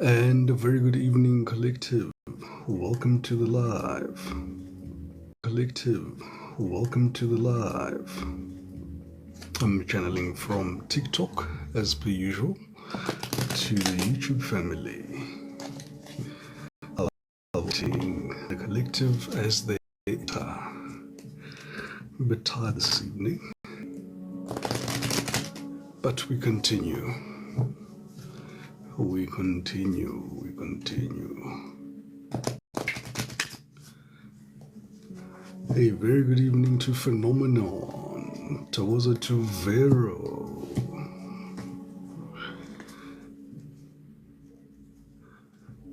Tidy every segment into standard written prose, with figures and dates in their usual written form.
And a very good evening, Collective. Welcome to the live. Collective, welcome to the live. I'm channeling from TikTok, as per usual, to the YouTube family. Allowing the Collective as they are. A bit tired this evening, but we continue. We continue. A very good evening to Phenomenon, Tawoza to Vero,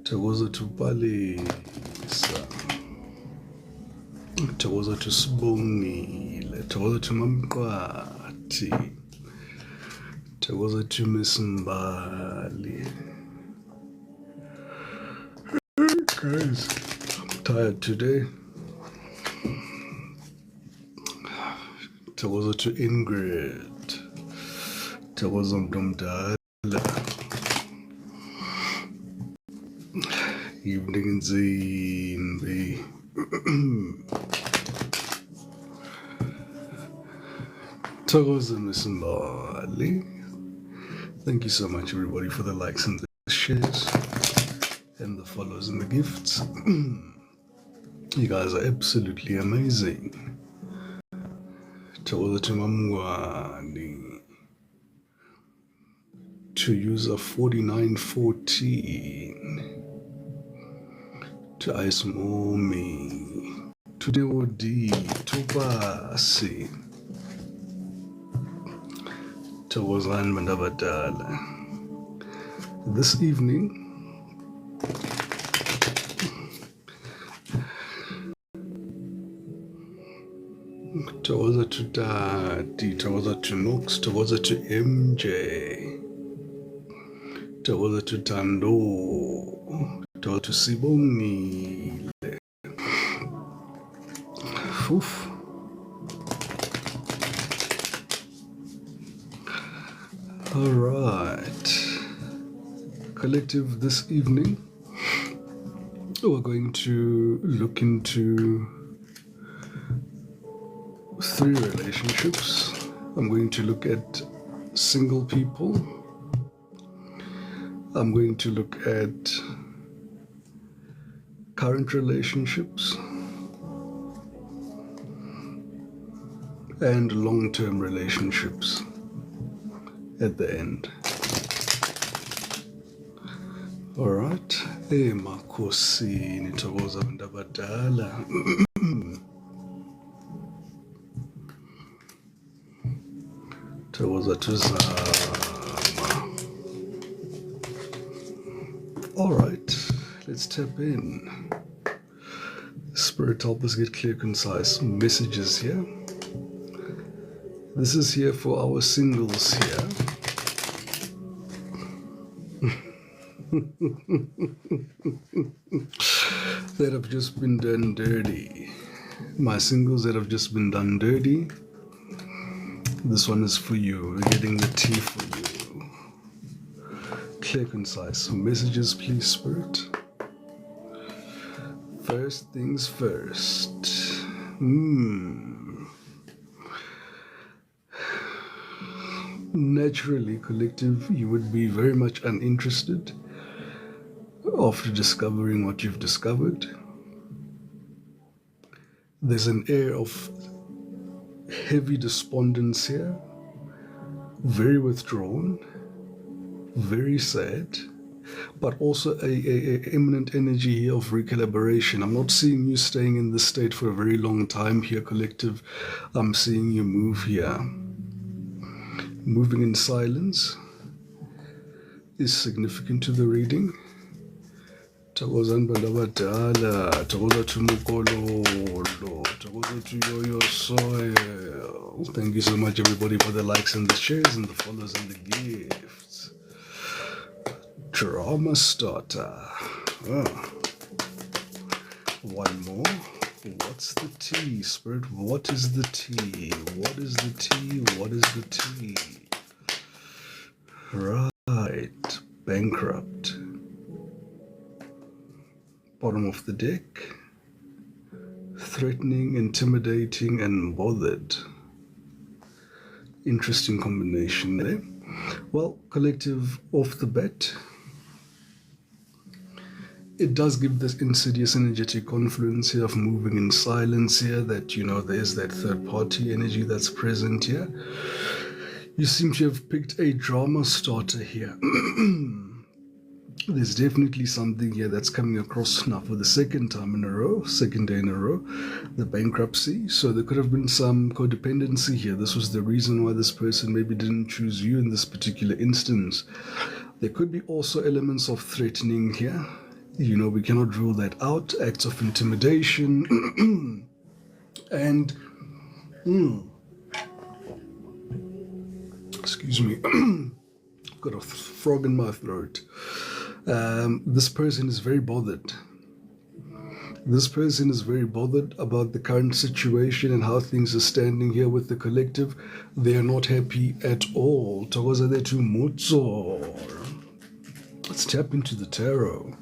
Tawoza to Palisa, Tawoza to Sbongile, Tawoza to Mamkwati, Tawoza to Miss Mbali. Guys, I'm tired today. Tawoza to Ingrid, Tawoza Mdumdala. Evening Zimbi. Tawoza Miss Mbali. Thank you so much, everybody, for the likes and the shares and the follows and the gifts. You guys are absolutely amazing. Tawoza to Mamwani, to user 4914, to Ice Momi, to Dewodi, to Basi, to Wazan Mandabadala. This evening, Tawoza to Daddy, Tawoza to Nox, Tawoza to MJ, Tawoza to Tando, Tawoza to Sibongi. Oof. All right. Collective, this evening, we're going to look into 3 relationships. I'm going to look at single people. I'm going to look at current relationships and long-term relationships at the end. All right. Hey, Makosi, Nitogoza Ndabadala. Tawoza Tuzama. All right, let's tap in. Spirit, help us get clear, concise messages here. This is here for our singles here. That have just been done dirty. My singles that have just been done dirty. This one is for you. We're getting the tea for you. Clear, concise messages, please, Spirit. First things first. Naturally, Collective, you would be very much uninterested after discovering what you've discovered. There's an air of heavy despondence here, very withdrawn, very sad, but also a imminent energy here of recalibration. I'm not seeing you staying in this state for a very long time here, Collective. I'm seeing you move here. Moving in silence is significant to the reading. Tawoza Ndabadala, Tawoza to Mukololo, Tawoza to Yoyo Soil. Thank you so much, everybody, for the likes and the shares and the follows and the gifts. Drama starter. One more. What's the tea, Spirit? What is the tea? What is the tea? What is the tea? Right. Bankrupt. bottom of the deck. Threatening, intimidating, and bothered. Interesting combination there. Well, collective off the bat, it does give this insidious energetic confluence here of moving in silence here, that, there's that third party energy that's present here. You seem to have picked a drama starter here. There's definitely something here that's coming across now for the second day in a row, the bankruptcy. So there could have been some codependency here. This was the reason why this person maybe didn't choose you in this particular instance. There could be also elements of threatening here. We cannot rule that out. Acts of intimidation. And, excuse me, got a frog in my throat. This person is very bothered. This person is very bothered about the current situation and how things are standing here with the collective. They are not happy at all. Let's tap into the tarot.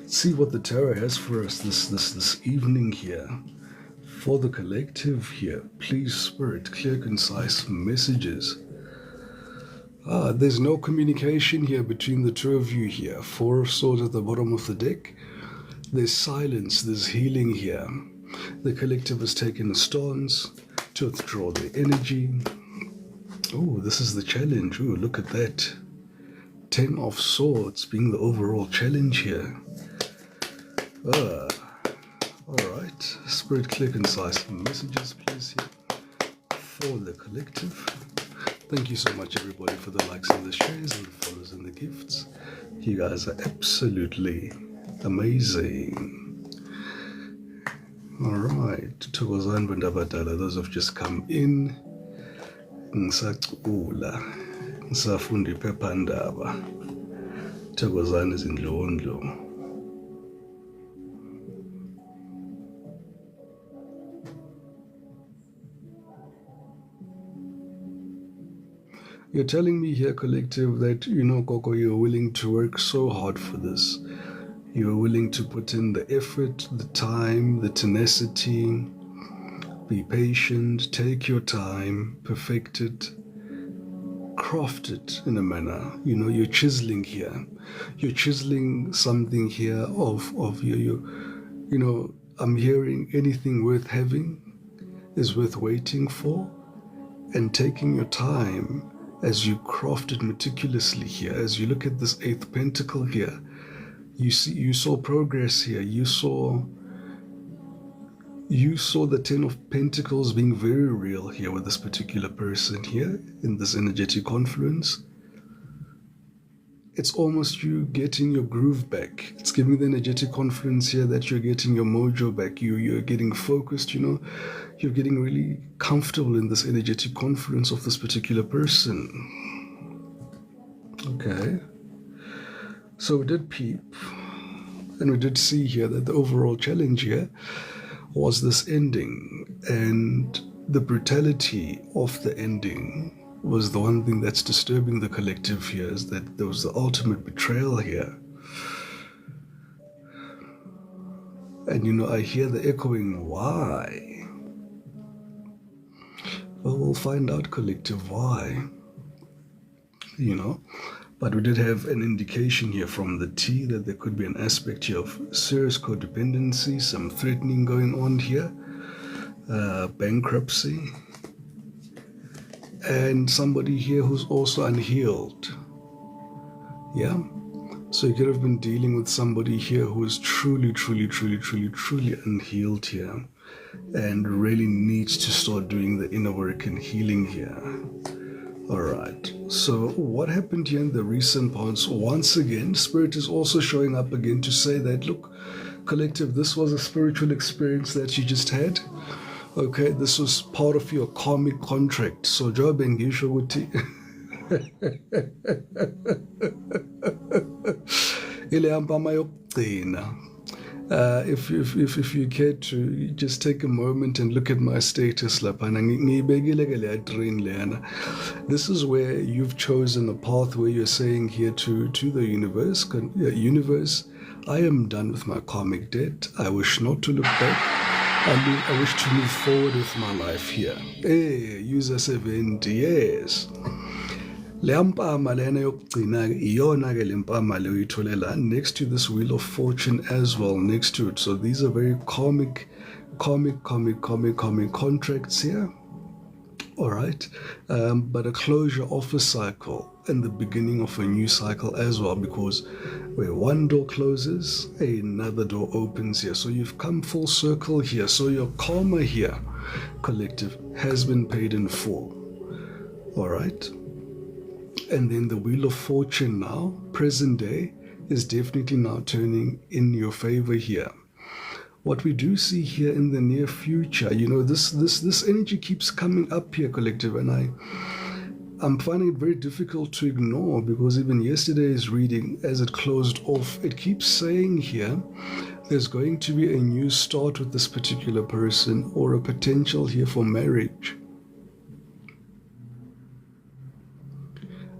See what the tarot has for us this evening here. For the collective here, please, Spirit, clear, concise messages. There's no communication here between the two of you here. Four of Swords at the bottom of the deck. There's silence, there's healing here. The collective has taken a stance to withdraw their energy. Oh, this is the challenge. Oh, look at that. 10 of Swords being the overall challenge here. Alright. Spirit, clear, concise messages, please, here for the collective. Thank you so much, everybody, for the likes and the shares and the follows and the gifts. You guys are absolutely amazing. Alright. Thokozani Bandabadala, those who have just come in. Ngisacula. Ngisafunda iphephandaba. Thokozani izindlondlo. You're telling me here, collective, that, Koko, you're willing to work so hard for this. You're willing to put in the effort, the time, the tenacity. Be patient, take your time, perfect it, craft it in a manner. You're chiseling here. You're chiseling something here of you. I'm hearing anything worth having is worth waiting for, and taking your time as you craft it meticulously here. As you look at this 8th pentacle here, you saw progress here. You saw the 10 of Pentacles being very real here with this particular person here in this energetic confluence. It's almost you getting your groove back. It's giving the energetic confluence here that you're getting your mojo back. You're getting focused, You're getting really comfortable in this energetic confluence of this particular person. Okay. So we did peep, and we did see here that the overall challenge here was this ending, and the brutality of the ending was the one thing that's disturbing the collective here, is that there was the ultimate betrayal here. And I hear the echoing, why? Well, we'll find out, collective, why. But we did have an indication here from the T that there could be an aspect here of serious codependency, some threatening going on here, bankruptcy, and somebody here who's also unhealed. Yeah? So you could have been dealing with somebody here who is truly unhealed here, and really needs to start doing the inner work and healing here. Alright, so what happened here in the recent past? Once again, Spirit is also showing up again to say that, look, collective, this was a spiritual experience that you just had. Okay, this was part of your karmic contract. So Job and Gishuti If you care to just take a moment and look at my status lapana, this is where you've chosen a path where you're saying here to the universe, universe, I am done with my karmic debt. I wish not to look back. I wish to move forward with my life here. Hey, user 70, yes. Le mpama lena yokugcina iyona ke le mpama le uyitholela next to this wheel of fortune as well next to it. So these are very karmic contracts here. All right, but a closure of a cycle and the beginning of a new cycle as well, because where one door closes, another door opens here. So you've come full circle here. So your karma here, collective, has been paid in full. All right. And then the wheel of fortune now, present day, is definitely now turning in your favor here. What we do see here in the near future, this energy keeps coming up here, collective, and I'm finding it very difficult to ignore, because even yesterday's reading, as it closed off, it keeps saying here there's going to be a new start with this particular person, or a potential here for marriage.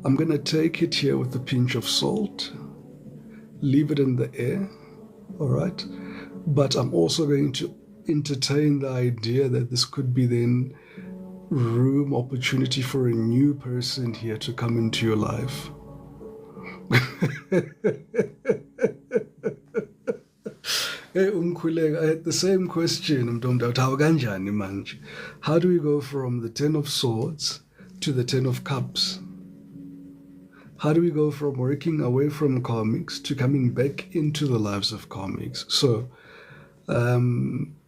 I'm going to take it here with a pinch of salt, leave it in the air, all right? But I'm also going to entertain the idea that this could be then opportunity for a new person here to come into your life. Hey, I had the same question. How do we go from the 10 of Swords to the 10 of Cups? How do we go from working away from karmics to coming back into the lives of karmics? So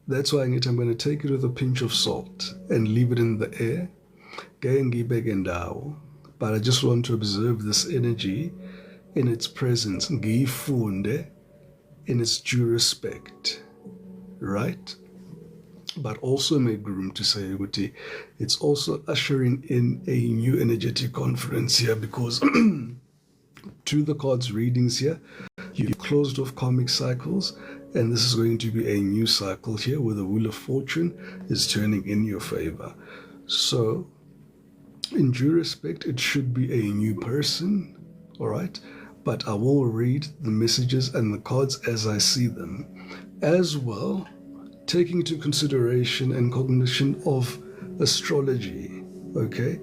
that's why I'm going to take it with a pinch of salt and leave it in the air. But I just want to observe this energy in its presence, in its due respect, right? But also make room to say, it's also ushering in a new energetic conference here, because to the cards readings here, you've closed off karmic cycles, and this is going to be a new cycle here where the wheel of fortune is turning in your favor. So in due respect, it should be a new person, all right? But I will read the messages and the cards as I see them, as well taking into consideration and cognition of astrology, okay?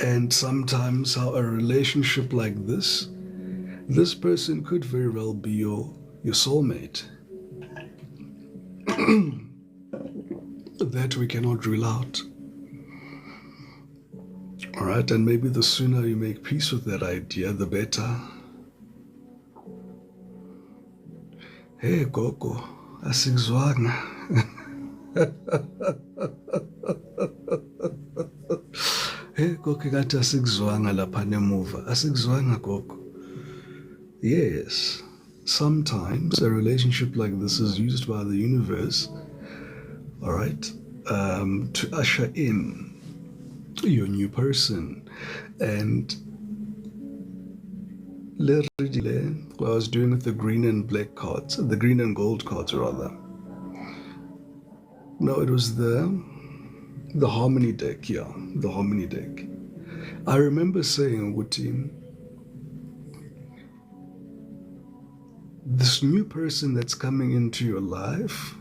And sometimes how a relationship like this person could very well be your soulmate. That we cannot rule out. All right, and maybe the sooner you make peace with that idea, the better. Hey, Gogo, asikuzwanga. Hey, Gogo, ngathi asikuzwanga lapha nemuva. Asikuzwanga, Gogo. Yes, sometimes a relationship like this is used by the universe, all right, to usher in your new person. And I was doing with the green and black cards, the green and gold cards rather. No, it was the harmony deck, yeah, the harmony deck. I remember saying, Wuti, this new person that's coming into your life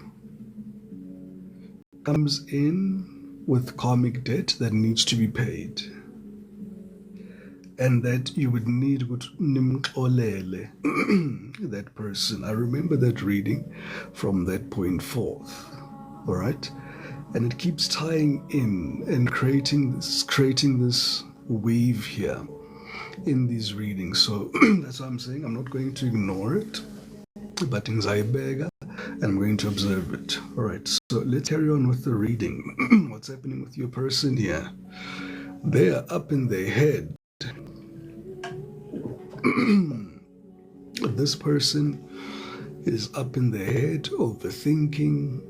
comes in with karmic debt that needs to be paid, and that you would need that person. I remember that reading from that point forth, all right? And it keeps tying in and creating this weave here in these readings. So that's what I'm saying. I'm not going to ignore it, but in Zaibega, I'm going to observe it. All right, so let's carry on with the reading. What's happening with your person here? They are up in their head. This person is up in their head, overthinking,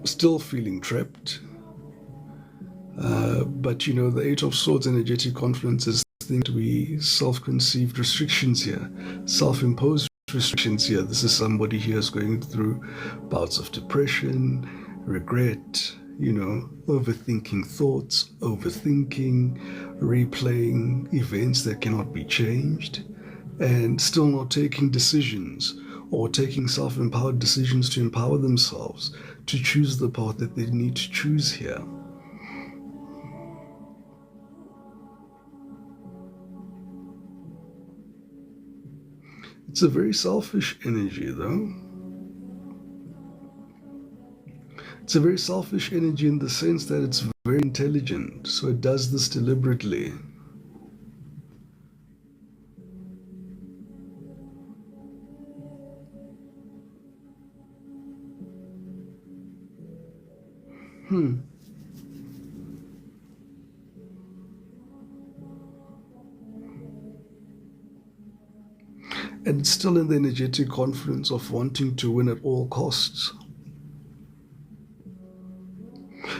still feeling trapped. But the Eight of Swords energetic confluence is think we self-conceived restrictions here, self-imposed restrictions here. This is somebody here who's going through bouts of depression, regret, overthinking thoughts, overthinking, replaying events that cannot be changed, and still not taking decisions or taking self-empowered decisions to empower themselves to choose the path that they need to choose here. It's a very selfish energy, though. It's a very selfish energy in the sense that it's very intelligent, so it does this deliberately. And it's still in the energetic confidence of wanting to win at all costs.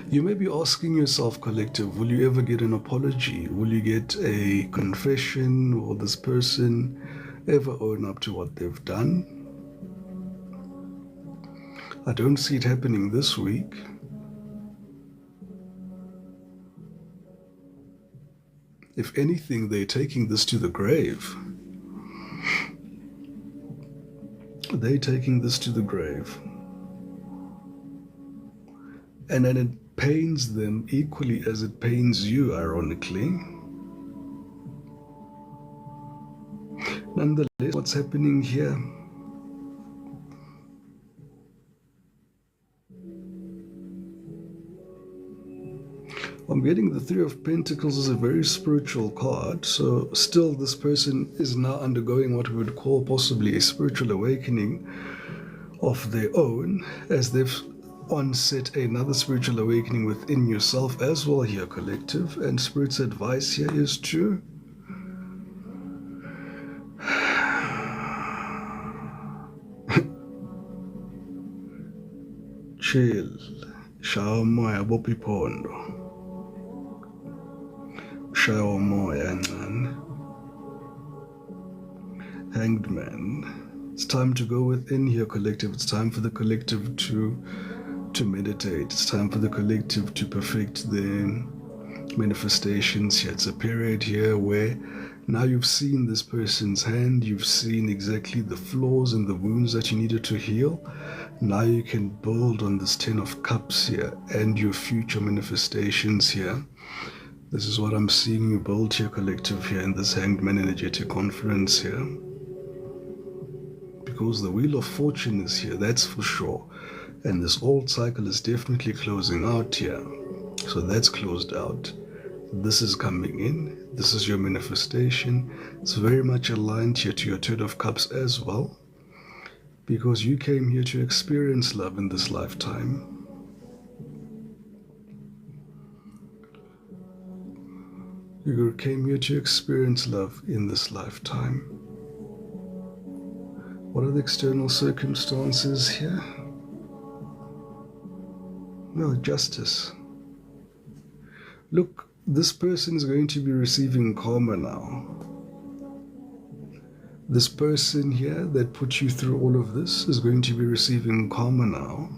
You may be asking yourself, collective, will you ever get an apology? Will you get a confession? Will this person ever own up to what they've done? I don't see it happening this week. If anything, they're taking this to the grave. They're taking this to the grave. And then it pains them equally as it pains you, ironically. Nonetheless, what's happening here? I'm getting the Three of Pentacles as a very spiritual card, so still this person is now undergoing what we would call possibly a spiritual awakening of their own, as they've onset another spiritual awakening within yourself as well here, collective. And Spirit's advice here is to chill. Shaya umoya bopha iphondo. Shaya umoya ncane. Hanged Man. It's time to go within here, collective. It's time for the collective to meditate. It's time for the collective to perfect their manifestations here. It's a period here where now you've seen this person's hand, you've seen exactly the flaws and the wounds that you needed to heal. Now you can build on this 10 of Cups here and your future manifestations here. This is what I'm seeing you build here, collective, here in this Hanged Man energetic conference here. Because the Wheel of Fortune is here, that's for sure. And this old cycle is definitely closing out here. So that's closed out. This is coming in. This is your manifestation. It's very much aligned here to your 10 of Cups as well. Because you came here to experience love in this lifetime. You came here to experience love in this lifetime. What are the external circumstances here? No, justice. Look, this person is going to be receiving karma now. This person here that put you through all of this is going to be receiving karma now.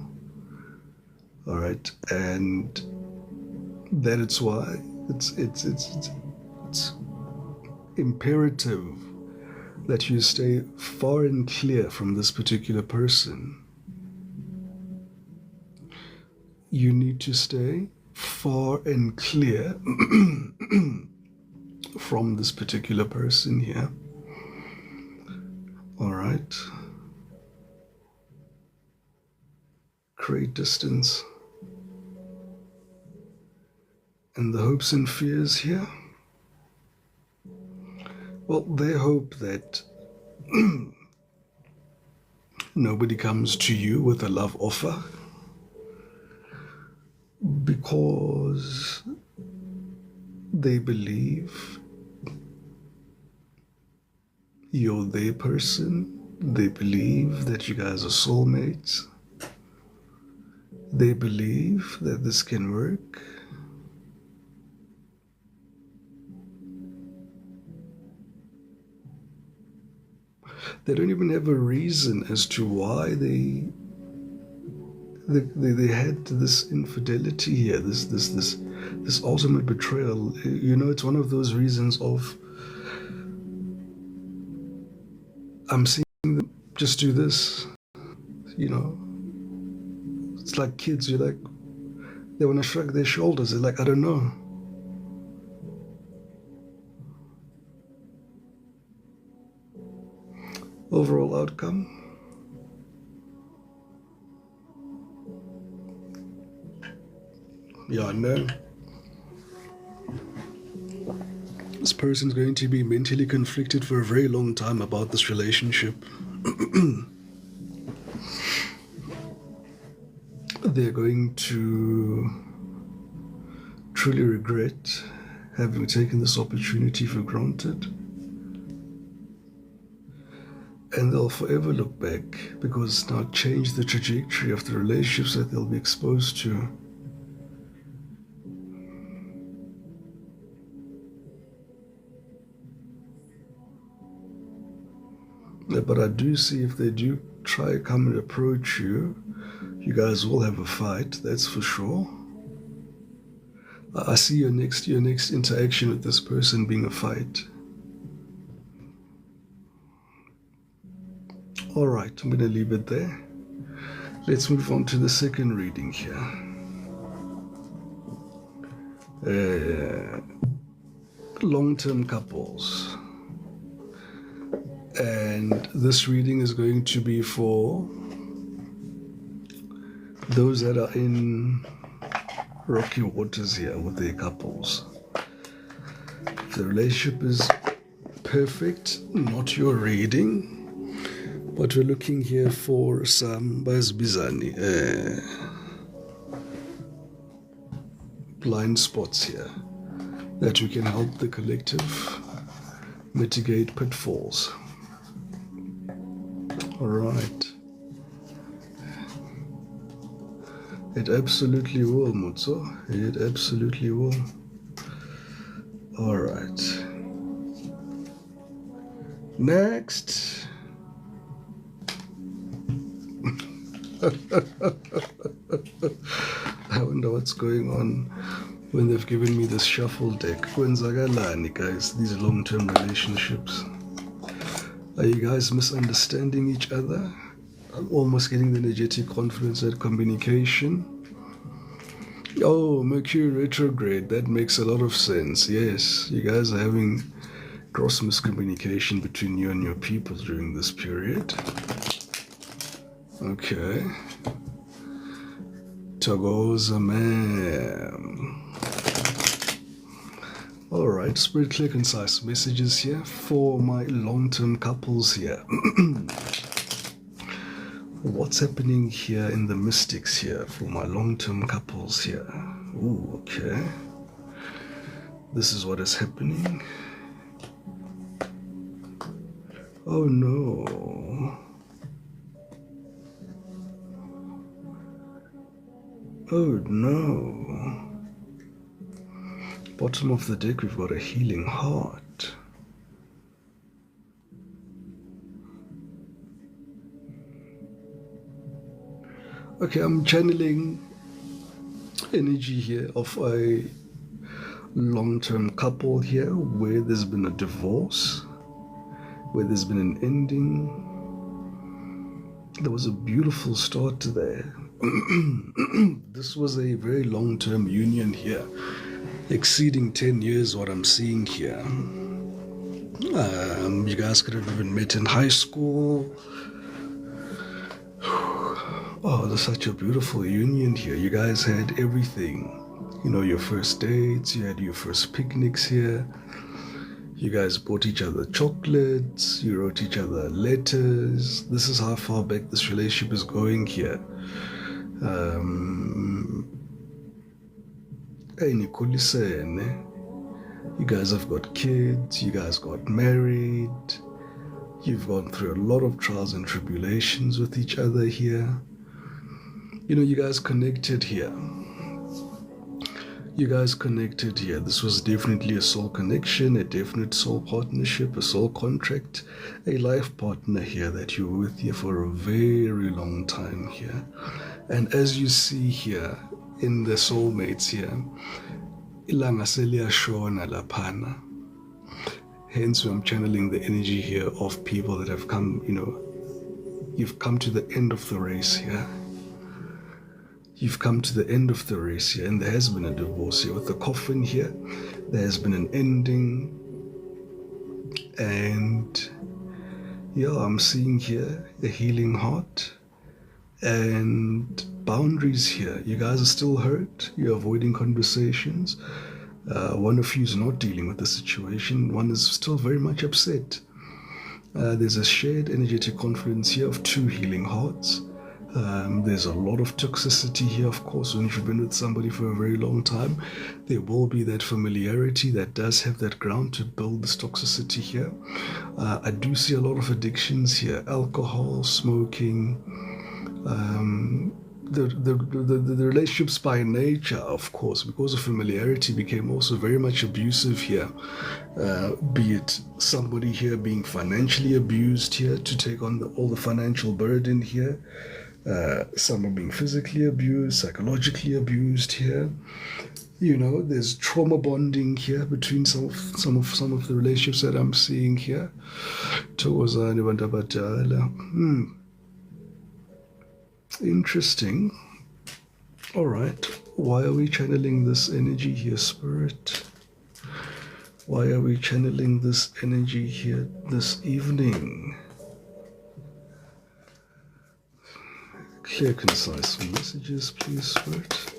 All right, and that it's why it's imperative that you stay far and clear from this particular person. You need to stay far and clear from this particular person here. All right. Create distance. And the hopes and fears here? Well, they hope that nobody comes to you with a love offer because they believe you're their person. They believe that you guys are soulmates. They believe that this can work. They don't even have a reason as to why they had this infidelity here, this ultimate betrayal. You know, it's one of those reasons of, I'm seeing them just do this, you know. It's like kids, you're like, they want to shrug their shoulders. They're like, I don't know. Overall outcome. Yeah, no. This person's going to be mentally conflicted for a very long time about this relationship. They're going to truly regret having taken this opportunity for granted. And they'll forever look back, because it's now changed the trajectory of the relationships that they'll be exposed to. But I do see, if they do try come and approach you, you guys will have a fight, that's for sure. I see your next interaction with this person being a fight. All right, I'm going to leave it there. Let's move on to the second reading here. Long-term couples. And this reading is going to be for those that are in rocky waters here with their couples. If the relationship is perfect, not your reading. But we're looking here for some bazibizani, blind spots here that we can help the collective mitigate pitfalls. All right. It absolutely will, Mutso. It absolutely will. All right. Next. I wonder what's going on when they've given me this shuffle deck. Kwenzakalani, guys, these long-term relationships. Are you guys misunderstanding each other? I'm almost getting the energetic confluence at communication. Oh, Mercury retrograde, that makes a lot of sense. Yes, you guys are having gross miscommunication between you and your people during this period. Okay. Togoza, ma'am. All right, Spirit, clear, concise messages here for my long-term couples here. What's happening here in the mystics here for my long-term couples here? Ooh, okay. This is what is happening. Oh no. Oh no. Bottom of the deck, we've got a healing heart. Okay, I'm channeling energy here of a long-term couple here where there's been a divorce, where there's been an ending. There was a beautiful start to there. This was a very long-term union here, exceeding 10 years, what I'm seeing here. You guys could have even met in high school. Oh, there's such a beautiful union here. You guys had everything. You know, your first dates, you had your first picnics here. You guys bought each other chocolates, you wrote each other letters. This is how far back this relationship is going here. You guys have got kids, you guys got married, you've gone through a lot of trials and tribulations with each other here. You know, you guys connected here. You guys connected here. This was definitely a soul connection, a definite soul partnership, a soul contract, a life partner here that you were with here for a very long time here. And as you see here in the soulmates here, ilanga seliyashona laphana. Hence, I'm channeling the energy here of people that have come, you've come to the end of the race here. You've come to the end of the race here, and there has been a divorce here. With the coffin here, there has been an ending. And yeah, I'm seeing here a healing heart and boundaries here. You guys are still hurt. You're avoiding conversations. One of you is not dealing with the situation. One is still very much upset. There's a shared energetic confluence here of two healing hearts. There's a lot of toxicity here, of course. When you've been with somebody for a very long time, there will be that familiarity that does have that ground to build this toxicity here. I do see a lot of addictions here: alcohol, smoking. The relationships by nature, of course, because of familiarity, became also very much abusive here. Be it somebody here being financially abused here to take on all the financial burden here. Some are being physically abused, psychologically abused here. There's trauma bonding here between some of the relationships that I'm seeing here. Interesting. All right. Why are we channeling this energy here, Spirit? Why are we channeling this energy here this evening? Clear, concise messages, please, Spirit.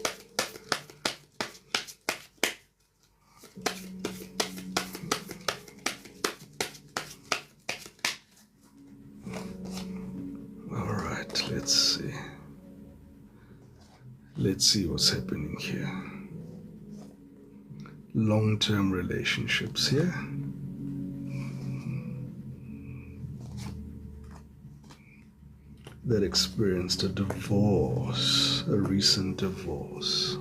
All right, let's see. Let's see what's happening here. Long-term relationships here. That experienced a divorce, a recent divorce.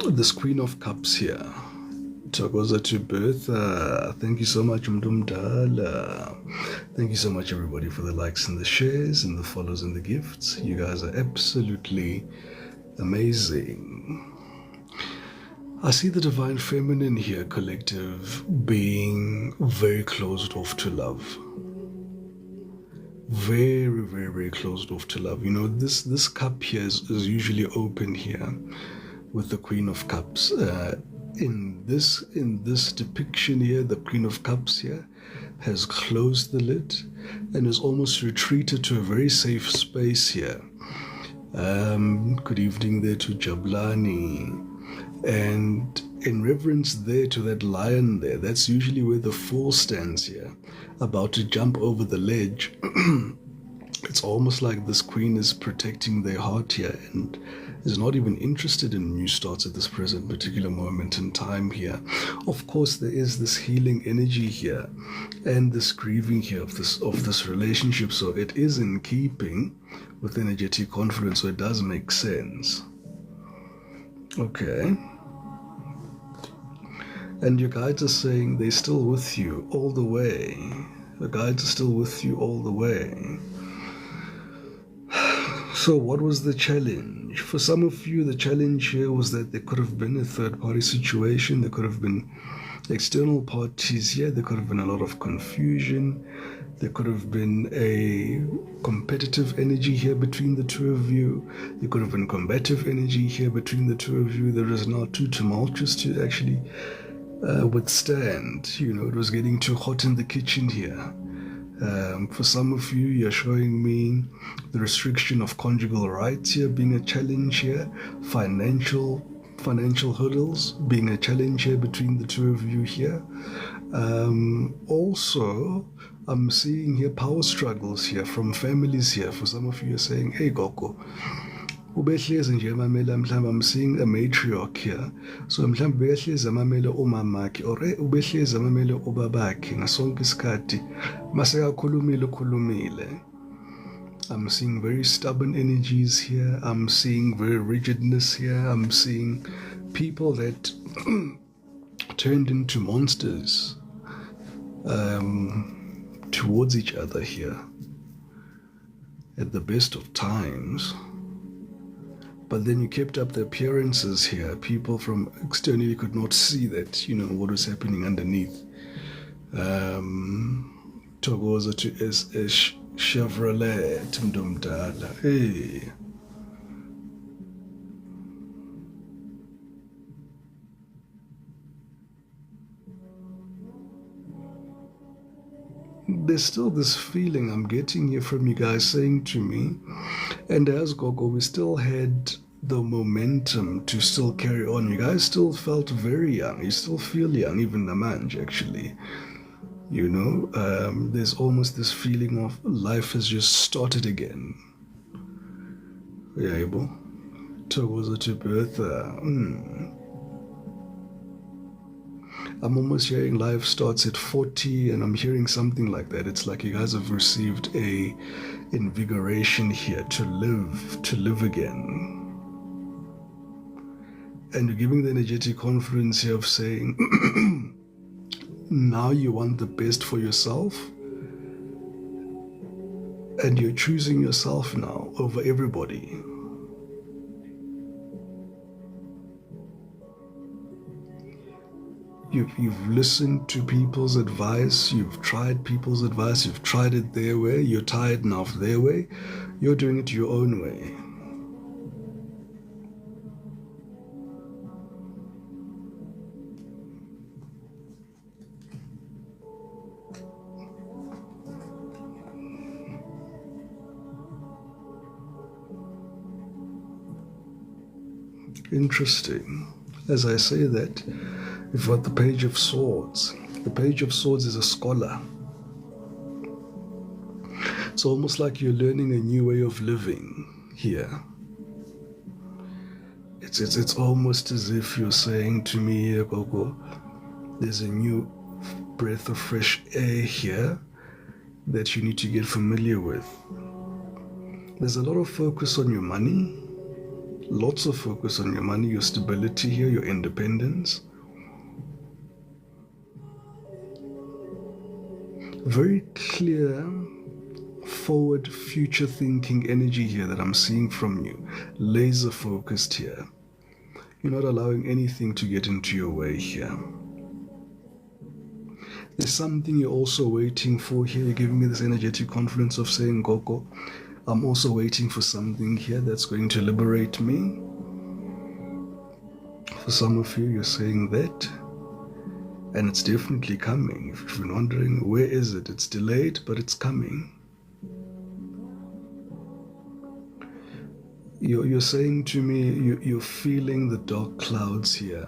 This Queen of Cups here. Thokoza to Bertha. Thank you so much, Mdumdala. Thank you so much, everybody, for the likes and the shares and the follows and the gifts. You guys are absolutely amazing. I see the Divine Feminine here, collective, being very closed off to love. Very, very, very closed off to love. This cup here is usually open here with the Queen of Cups. In this depiction here, the Queen of Cups here has closed the lid and has almost retreated to a very safe space here. Good evening there to Jablani. And in reverence there to that lion there, that's usually where the fool stands here, about to jump over the ledge. It's almost like this queen is protecting their heart here and is not even interested in new starts at this present particular moment in time here. Of course, there is this healing energy here and this grieving here of this relationship, so it is in keeping with energetic confluence, so it does make sense. Okay. And your guides are saying they're still with you all the way. The guides are still with you all the way. So what was the challenge? For some of you, the challenge here was that there could have been a third-party situation. There could have been external parties here. There could have been a lot of confusion. There could have been a competitive energy here between the two of you. There could have been combative energy here between the two of you. There is now too tumultuous to actually withstand. It was getting too hot in the kitchen here. For some of you, you're showing me the restriction of conjugal rights here being a challenge here. Financial hurdles being a challenge here between the two of you here. Also, I'm seeing here power struggles here from families here. For some of you, you're saying, hey, Goko, ubehlezi nje emamela mhlawumbe I'm seeing a matriarch here, so mhlawumbe behlezi amamele umamakhe or ubehlezi amamele ubabakhe ngasonke isikhathi masekakhulumile. I'm seeing very stubborn energies here. I'm seeing very rigidness here. I'm seeing people that turned into monsters towards each other here at the best of times. But then you kept up the appearances here. People from externally could not see that, what was happening underneath. Thokoza to SS Chevrolet Mdumdala. Hey. There's still this feeling I'm getting here from you guys saying to me, and as Gogo, we still had the momentum to still carry on. You guys still felt very young. You still feel young, even Namanj, actually. There's almost this feeling of life has just started again. Yebo. Thokoza to Bertha. I'm almost hearing life starts at 40, and I'm hearing something like that. It's like you guys have received a invigoration here to live again. And you're giving the energetic confidence here of saying, now you want the best for yourself, and you're choosing yourself now over everybody. You've listened to people's advice, you've tried people's advice, you've tried it their way, you're tired now of their way, you're doing it your own way. Interesting. As I say that, we've got the Page of Swords. The Page of Swords is a scholar. It's almost like you're learning a new way of living here. It's almost as if you're saying to me here, Gogo, there's a new breath of fresh air here that you need to get familiar with. There's a lot of focus on your money. Lots of focus on your money, your stability here, your independence. Very clear, forward, future thinking energy here that I'm seeing from you. Laser focused here. You're not allowing anything to get into your way here. There's something you're also waiting for here. You're giving me this energetic confidence of saying, Gogo, I'm also waiting for something here that's going to liberate me. For some of you, you're saying that, and it's definitely coming. If you've been wondering, where is it? It's delayed, but it's coming. You're saying to me, you're feeling the dark clouds here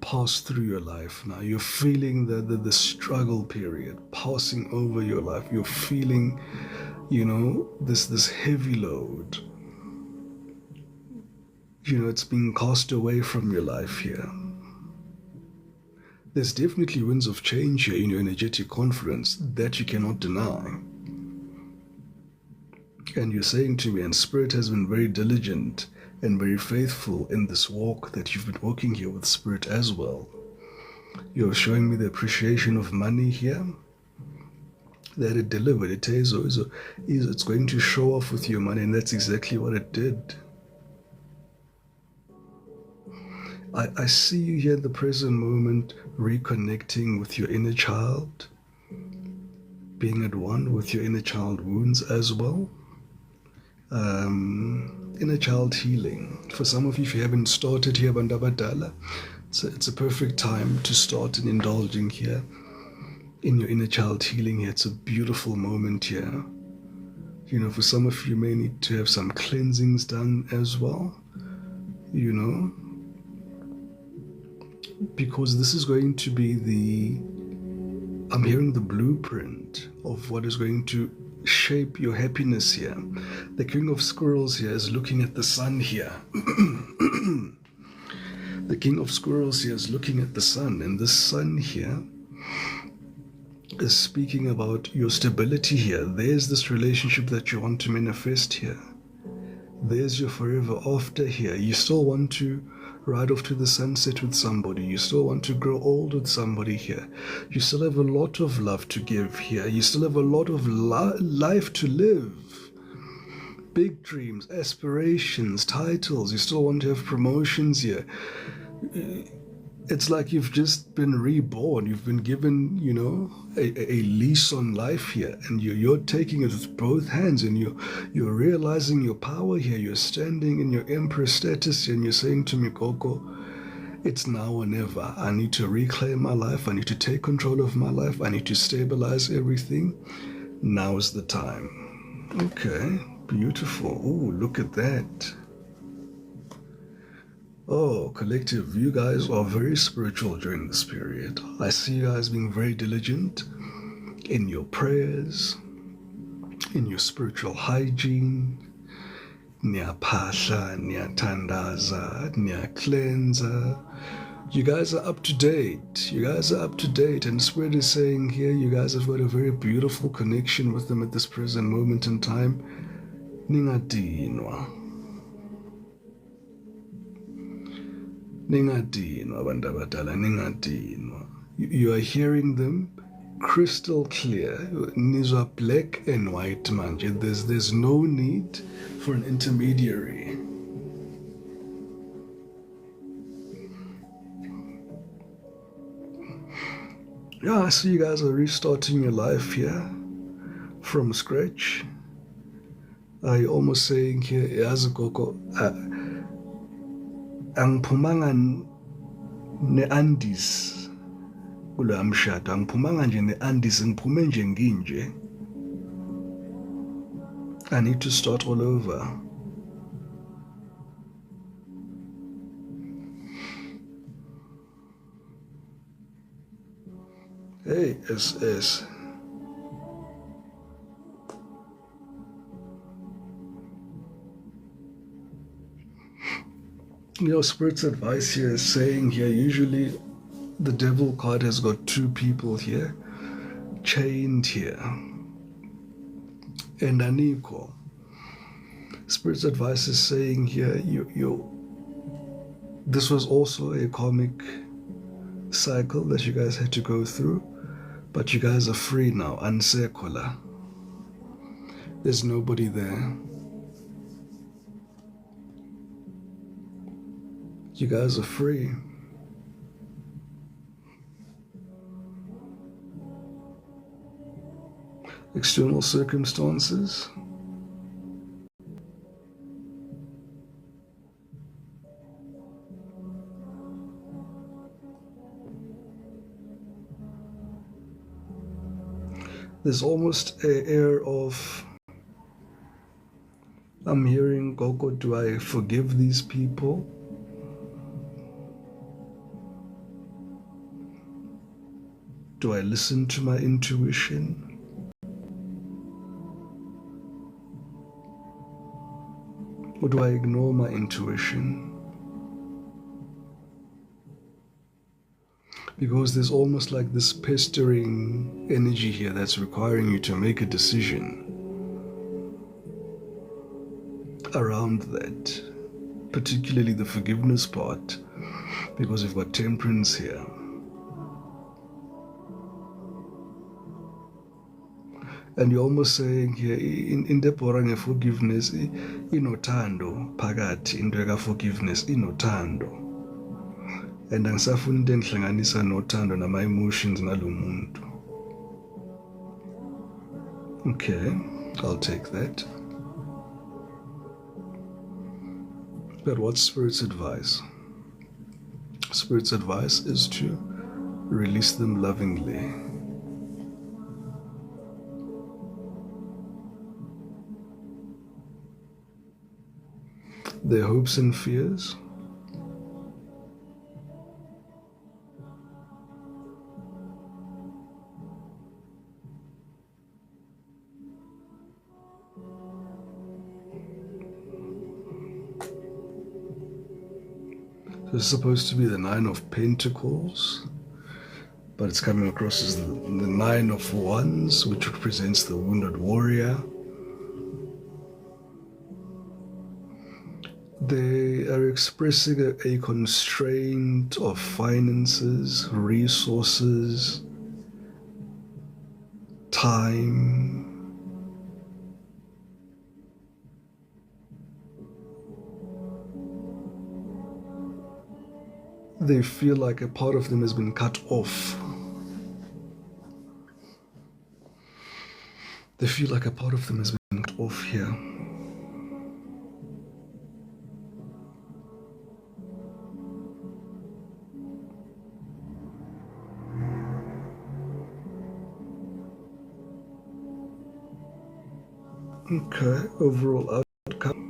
pass through your life now. You're feeling the struggle period passing over your life. You're feeling this heavy load. It's being cast away from your life here. There's definitely winds of change here in your energetic confidence that you cannot deny. And you're saying to me, and Spirit has been very diligent and very faithful in this walk that you've been walking here with Spirit as well. You're showing me the appreciation of money here, that it delivered. It's going to show off with your money, and that's exactly what it did. I see you here in the present moment reconnecting with your inner child, being at one with your inner child wounds as well. Inner child healing. For some of you, if you haven't started here, Bandabadala, it's a perfect time to start in indulging here in your inner child healing here. It's a beautiful moment here. For some of you may need to have some cleansings done as well, because this is going to be I'm hearing the blueprint of what is going to shape your happiness here. The King of Squirrels here is looking at the sun here. The King of Squirrels here is looking at the sun, and this sun here is speaking about your stability here. There's this relationship that you want to manifest here. There's your forever after here. You still want to ride off to the sunset with somebody. You still want to grow old with somebody here. You still have a lot of love to give here. You still have a lot of life to live. Big dreams, aspirations, titles. You still want to have promotions here. It's like you've just been reborn. You've been given, a lease on life here, and you're taking it with both hands, and you're realizing your power here. You're standing in your empress status here, and you're saying to me, Coco, it's now or never. I need to reclaim my life. I need to take control of my life. I need to stabilize everything. Now is the time. Okay, beautiful. Ooh, look at that. Oh, collective, you guys are very spiritual during this period. I see you guys being very diligent in your prayers, in your spiritual hygiene. Niyapasha, niyatandaza, niyaklenza. You guys are up to date. You guys are up to date. And Spirit is saying here, you guys have got a very beautiful connection with them at this present moment in time. Ningadinwa. Ningadinwa, bantu abadala, ningadinwa. You are hearing them crystal clear. Nizwa black and white manje. There's no need for an intermediary. Yeah, I see you guys are restarting your life here from scratch. I almost saying here, yazi gogo, angiphumanga ne-Andes kuloya mshado, angiphumanga nje ne-Andes, ngiphume nje nginje. I need to start all over. Hey, SS. Your Spirit's advice here is saying here, usually the devil card has got two people here, chained here, and unequal. Spirit's advice is saying here, this was also a karmic cycle that you guys had to go through, but you guys are free now, unsekola. There's nobody there. You guys are free. External circumstances. There's almost an air of, I'm hearing, Gogo, do I forgive these people? Do I listen to my intuition? Or do I ignore my intuition? Because there's almost like this pestering energy here that's requiring you to make a decision around that, particularly the forgiveness part, because we've got temperance here. And you're almost saying here, in the Boranga forgiveness, inothando phakathi, into ka-forgiveness inothando. And angisafuni into engihlanganisa nothando nama-emotions nalo muntu. Okay, I'll take that. But what's Spirit's advice? Spirit's advice is to release them lovingly. Their hopes and fears, This is supposed to be the Nine of Pentacles, but it's coming across as the Nine of Wands, which represents the wounded warrior. They are expressing a constraint of finances, resources, time. They feel like a part of them has been cut off. They feel like a part of them has been cut off here. Okay, overall outcome.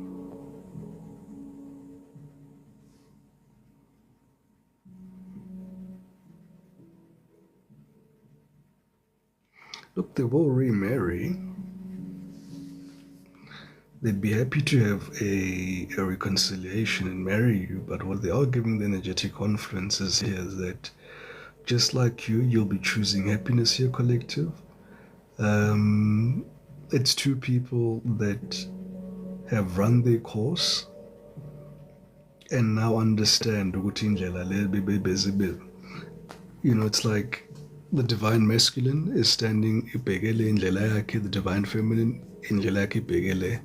Look, they will remarry. They'd be happy to have a reconciliation and marry you, but what they are giving the energetic confluences here is that just like you'll be choosing happiness here, collective. It's two people that have run their course and now understand. It's like the divine masculine is standing ibhekele indlela yakhe, the divine feminine indlela yakhe ibhekele.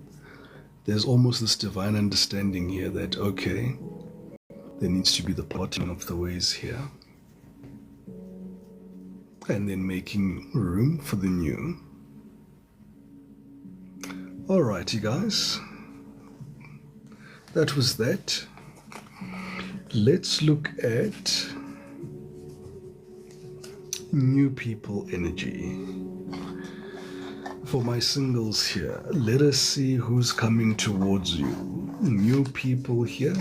There's almost this divine understanding here that, okay, there needs to be the parting of the ways here. And then making room for the new. Alrighty, guys. That was that. Let's look at new people energy. For my singles here, let us see who's coming towards you. New people here.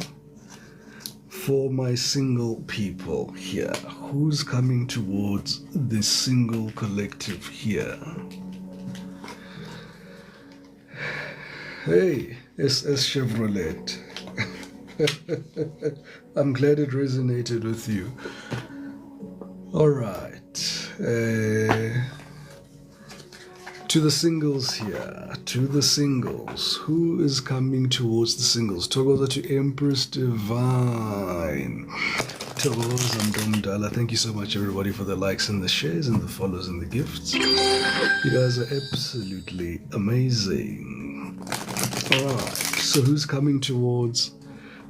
For my single people here, who's coming towards the single collective here? Hey, SS Chevrolet. I'm glad it resonated with you. All right. To the singles here, to the singles. Who is coming towards the singles? Togoza to Empress Divine. Togoza Mdomdala. Thank you so much, everybody, for the likes and the shares and the follows and the gifts. You guys are absolutely amazing. Alright, so who's coming towards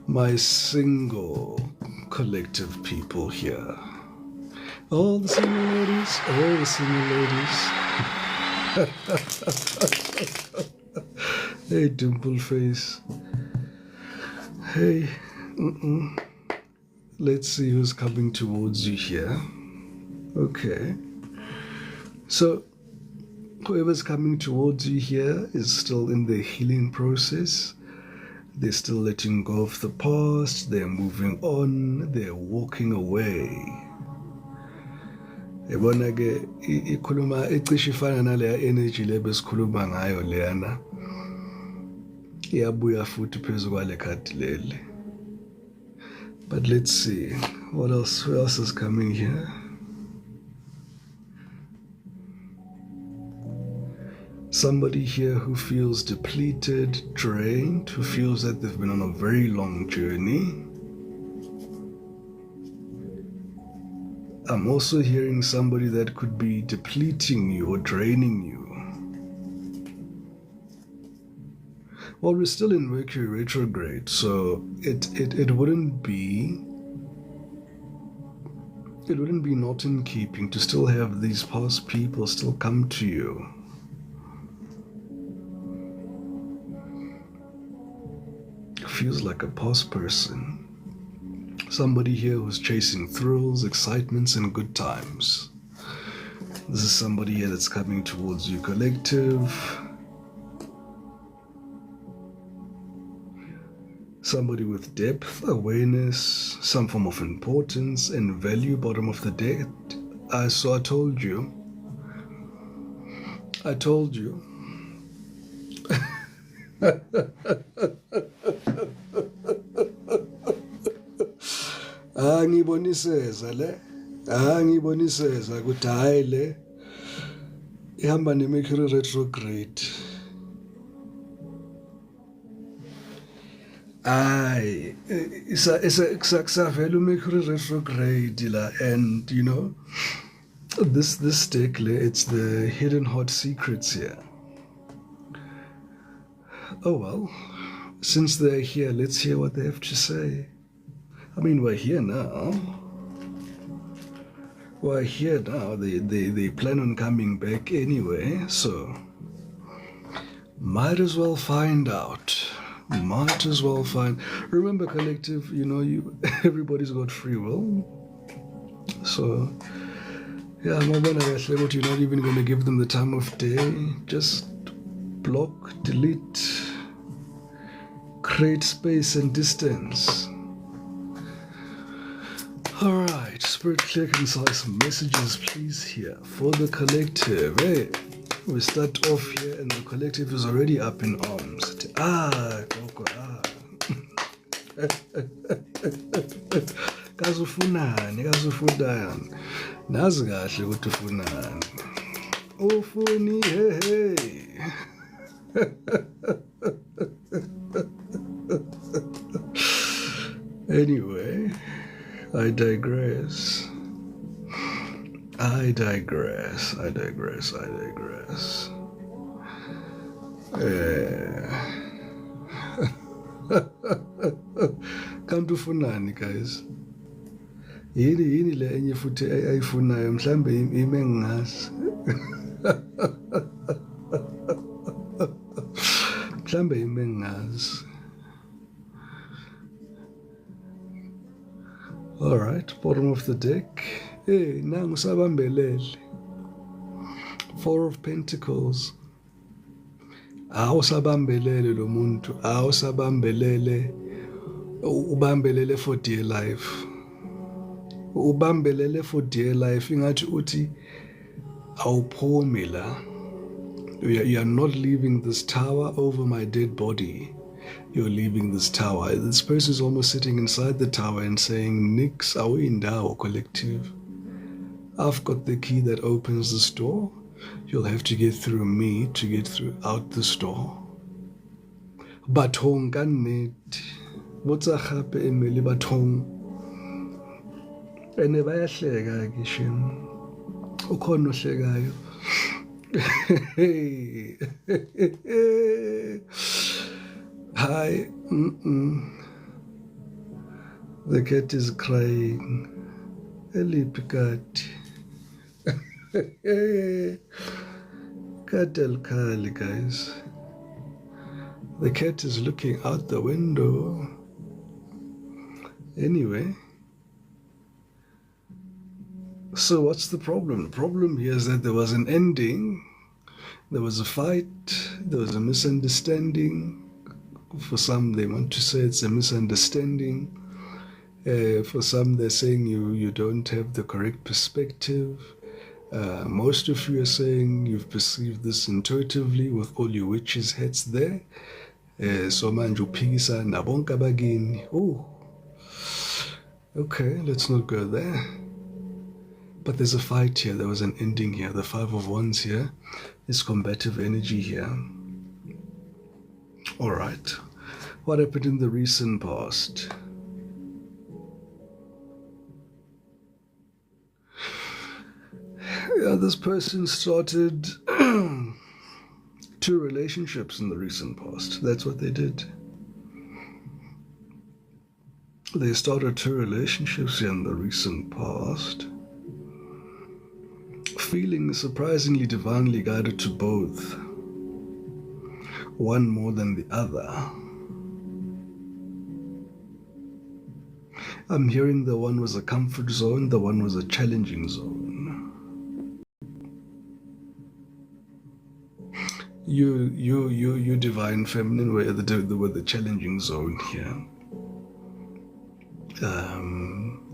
my single collective people here? All the single ladies, all the single ladies. Hey, dimple face. Hey, let's see who's coming towards you here. Okay. So, whoever's coming towards you here is still in the healing process. They're still letting go of the past. They're moving on. They're walking away. Yabona ke ikhuluma ecishe ifana naleya energy lebesikhuluma ngayo leyana iyabuya futhi phezu kwale khadi leli. But let's see what else, who else is coming here? Somebody here who feels depleted, drained, who feels that they've been on a very long journey. I'm also hearing somebody that could be depleting you or draining you. Well, we're still in Mercury retrograde, so it wouldn't be not in keeping to still have these past people still come to you. Feels like a past person. Somebody here who's chasing thrills, excitements, and good times. This is somebody here that's coming towards you, collective. Somebody with depth, awareness, some form of importance and value, bottom of the deck. So I told you. Angiboniseza le. Angiboniseza ukuthi hayi le ihamba ne-Mercury retrograde. Aye, kusavela uMercury retrograde la, and you know, this deck, it's the hidden hot secrets here. Oh well, since they're here, let's hear what they have to say. I mean, we're here now. We're here now. They plan on coming back anyway, so might as well find out. Might as well find. Remember, collective, you know, everybody's got free will. So yeah, you're not even going to give them the time of day. Just block, delete, create space and distance. Alright, spirit, clear, concise messages, please, here for the collective. Hey, we start off here and the collective is already up in arms. Koko, kazufunani nazi kahle ukuthi ufunani. Ufuni hey. Anyway, I digress. Come to funani, guys. Yini le enye futhi ayifunayo mhlambe ime ngazi. Mhlambe ime ngazi. All right, bottom of the deck. Hey, nangu sabambelele. 4 of Pentacles. Awusabambelele lo muntu, awusabambelele. Ubambelele for dear life. Ubambelele for dear life. Ingathi uthi awuphumi la. You are not leaving this tower over my dead body. You're leaving this tower. This person is almost sitting inside the tower and saying, Nix, awindawo collective. I've got the key that opens this door. You'll have to get through me to get through out this door. Bathong kanet. Botsa gape emele bathong. Ene bayahleka kishin. Ukhona ohlekayo. Hey. Hi. The cat is crying. Eliphi cat. Cat al-Khali, guys. The cat is looking out the window. Anyway. So what's the problem? The problem here is that there was an ending. There was a fight. There was a misunderstanding. For some, they want to say it's a misunderstanding. For some, they're saying you don't have the correct perspective. Most of you are saying you've perceived this intuitively with all your witches' hats there. So manje uphikisa nabonke abakini. Oh, okay, let's not go there. But there's a fight here. There was an ending here. The 5 of Wands here is combative energy here. All right. What happened in the recent past? Yeah, this person started 2 relationships in the recent past. That's what they did. They started 2 relationships in the recent past. Feeling surprisingly divinely guided to both. One more than the other. I'm hearing the one was a comfort zone, the one was a challenging zone. You divine feminine were the challenging zone here.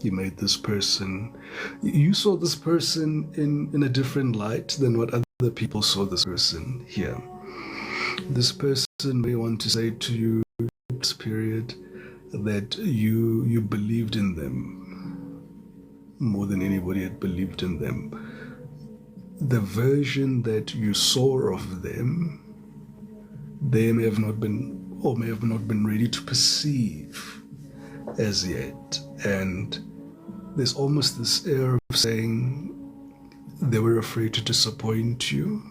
You made this person, you saw this person in a different light than what other people saw this person here. This person may want to say to you this period that you believed in them. more than anybody had believed in them. The version that you saw of them, they may have not been, or may have not been ready to perceive as yet. And there's almost this air of saying they were afraid to disappoint you.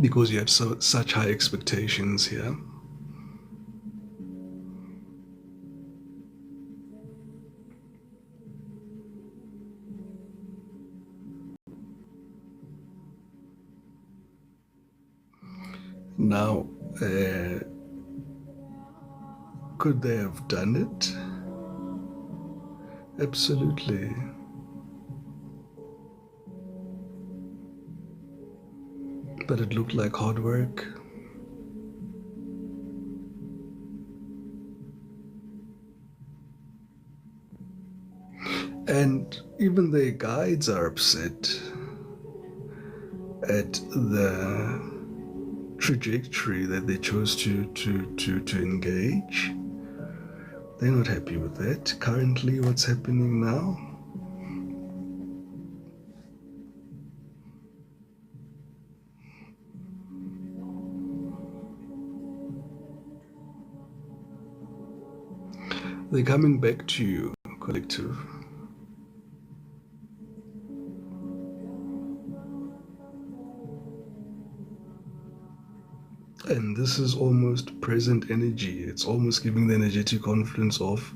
Because you had such high expectations here. Now, could they have done it? Absolutely. But it looked like hard work. And even their guides are upset at the trajectory that they chose to engage. They're not happy with that. Currently, what's happening now? They're coming back to you, collective. And this is almost present energy. It's almost giving the energetic confluence of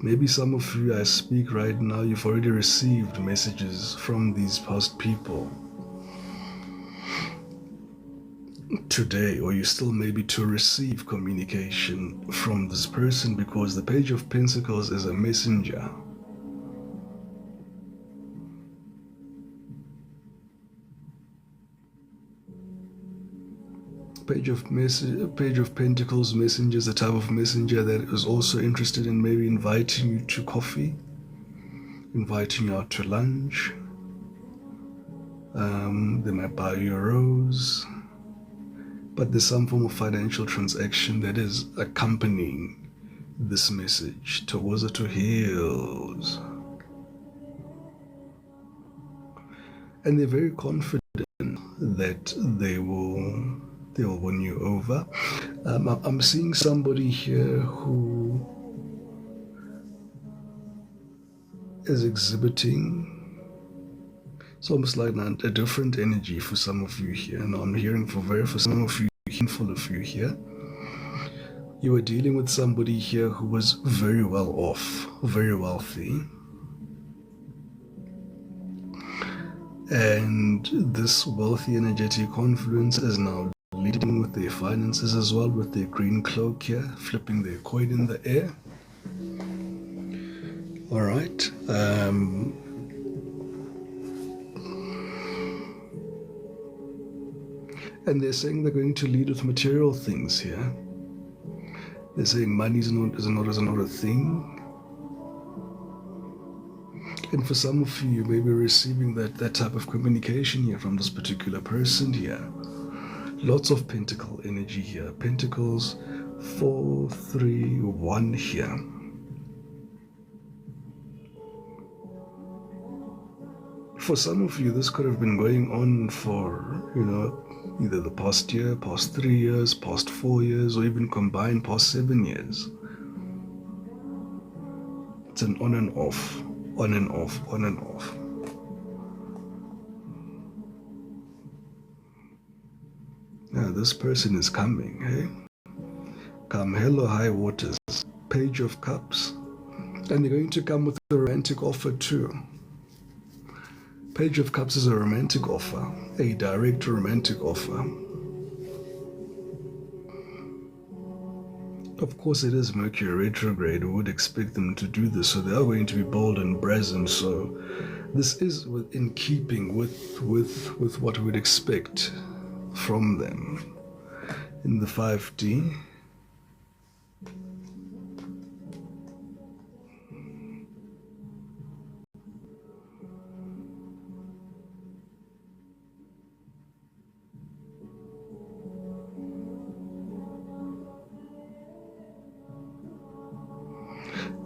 maybe some of you I speak right now, you've already received messages from these past people today, or you still maybe to receive communication from this person, because the Page of Pentacles is a messenger. Page of Pentacles messenger is a type of messenger that is also interested in maybe inviting you to coffee, inviting you out to lunch. They might buy you a rose, but there's some form of financial transaction that is accompanying this message towards or to heels. And they're very confident that they will win you over. I'm seeing somebody here who is exhibiting, it's almost like a different energy for some of you here. Now I'm hearing for some of you, a handful of you here, you were dealing with somebody here who was very well off, very wealthy. And this wealthy energetic confluence is now leading with their finances as well, with their green cloak here, flipping their coin in the air. All right. And they're saying they're going to lead with material things here. They're saying money is not a thing. And for some of you, you may be receiving that type of communication here from this particular person here. Lots of pentacle energy here. Pentacles 4, 3, 1 here. For some of you, this could have been going on for, either the past year, past 3 years, past 4 years, or even combined past 7 years. It's an on and off, on and off, on and off. Now this person is coming, hey? Come hell or high waters. Page of Cups. And they're going to come with a romantic offer too. Page of Cups is a romantic offer, a direct romantic offer. Of course, it is Mercury retrograde. We would expect them to do this, so they are going to be bold and brazen. So this is in keeping with what we'd expect from them in the 5D.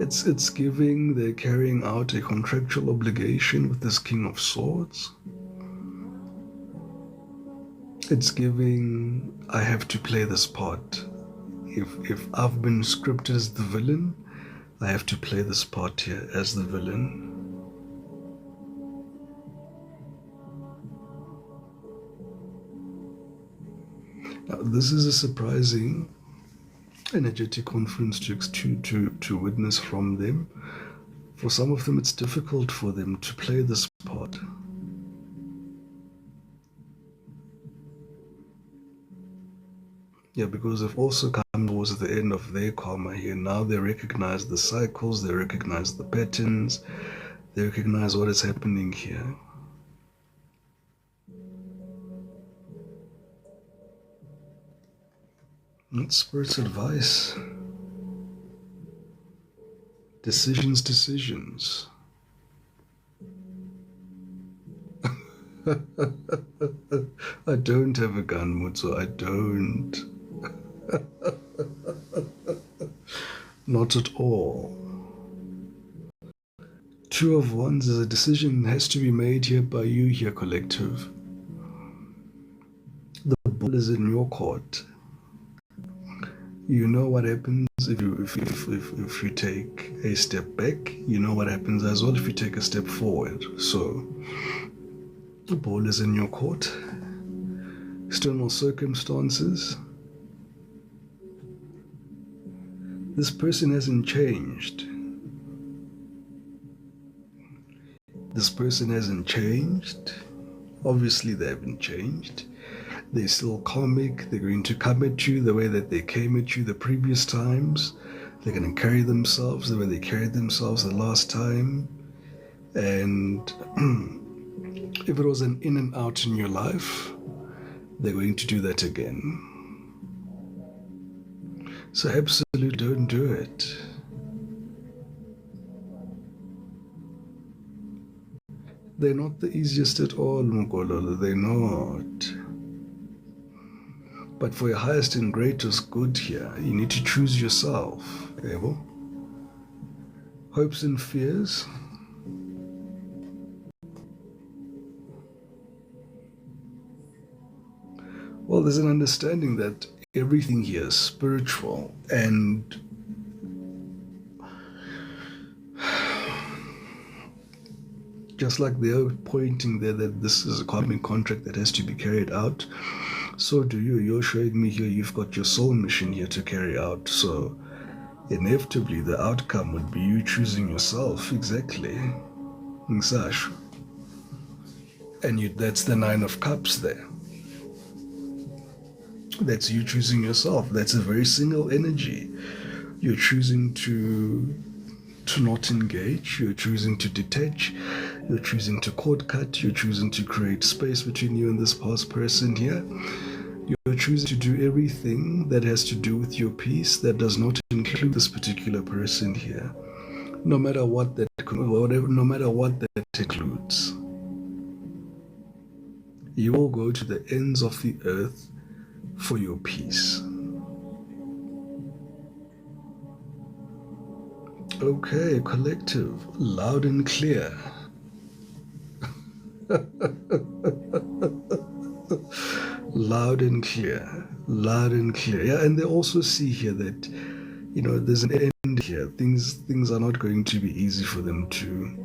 It's giving they're carrying out a contractual obligation with this King of Swords. It's giving I have to play this part. If I've been scripted as the villain, I have to play this part here as the villain. Now, this is a surprising energetic conference to witness from them. For some of them, it's difficult for them to play this part. Yeah, because they've also come towards the end of their karma here. Now they recognize the cycles, they recognize the patterns, they recognize what is happening here. That's Spirit's advice. Decisions. I don't have a gun, Mutsu. I don't. Not at all. Two of Wands is a decision that has to be made here by you here, collective. The ball is in your court. You know what happens if you take a step back. You know what happens as well if you take a step forward. So the ball is in your court. External circumstances. This person hasn't changed. This person hasn't changed. Obviously, they haven't changed. They're still karmic. They're going to come at you the way that they came at you the previous times. They're going to carry themselves the way they carried themselves the last time. And if it was an in and out in your life, they're going to do that again. So absolutely don't do it. They're not the easiest at all, Mugololo. They're not. But for your highest and greatest good here, you need to choose yourself. Ebo? Hopes and fears. Well, there's an understanding that everything here is spiritual, and just like they're pointing there that this is a karmic contract that has to be carried out, so do you. You're showing me here you've got your soul mission here to carry out. So inevitably the outcome would be you choosing yourself. Exactly. Ngisash. And that's the Nine of Cups there. That's you choosing yourself. That's a very single energy. You're choosing to not engage. You're choosing to detach. You're choosing to cord cut. You're choosing to create space between you and this past person here. You're choosing to do everything that has to do with your peace that does not include this particular person here. No matter what that includes. You will go to the ends of the earth for your peace. Okay, collective, loud and clear. Loud and clear. Yeah, and they also see here that, there's an end here. Things are not going to be easy for them to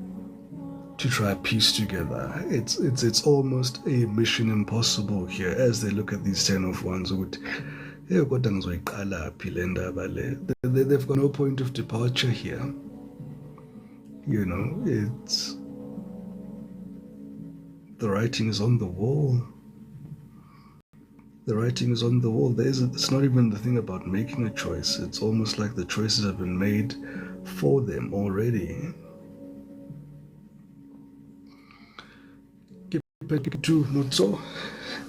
try piece together. It's almost a mission impossible here as they look at these 10 of Wands. They've got no point of departure here. It's the writing is on the wall. The writing is on the wall. It's not even the thing about making a choice. It's almost like the choices have been made for them already.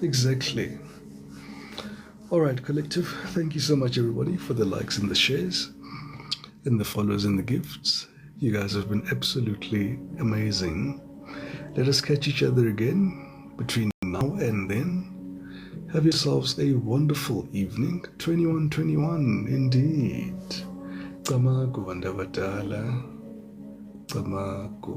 Exactly. Alright, collective, thank you so much everybody for the likes and the shares and the follows and the gifts. You guys have been absolutely amazing. Let us catch each other again between now and then. Have yourselves a wonderful evening. 2121 indeed. Camagu bantu abadala. Camagu.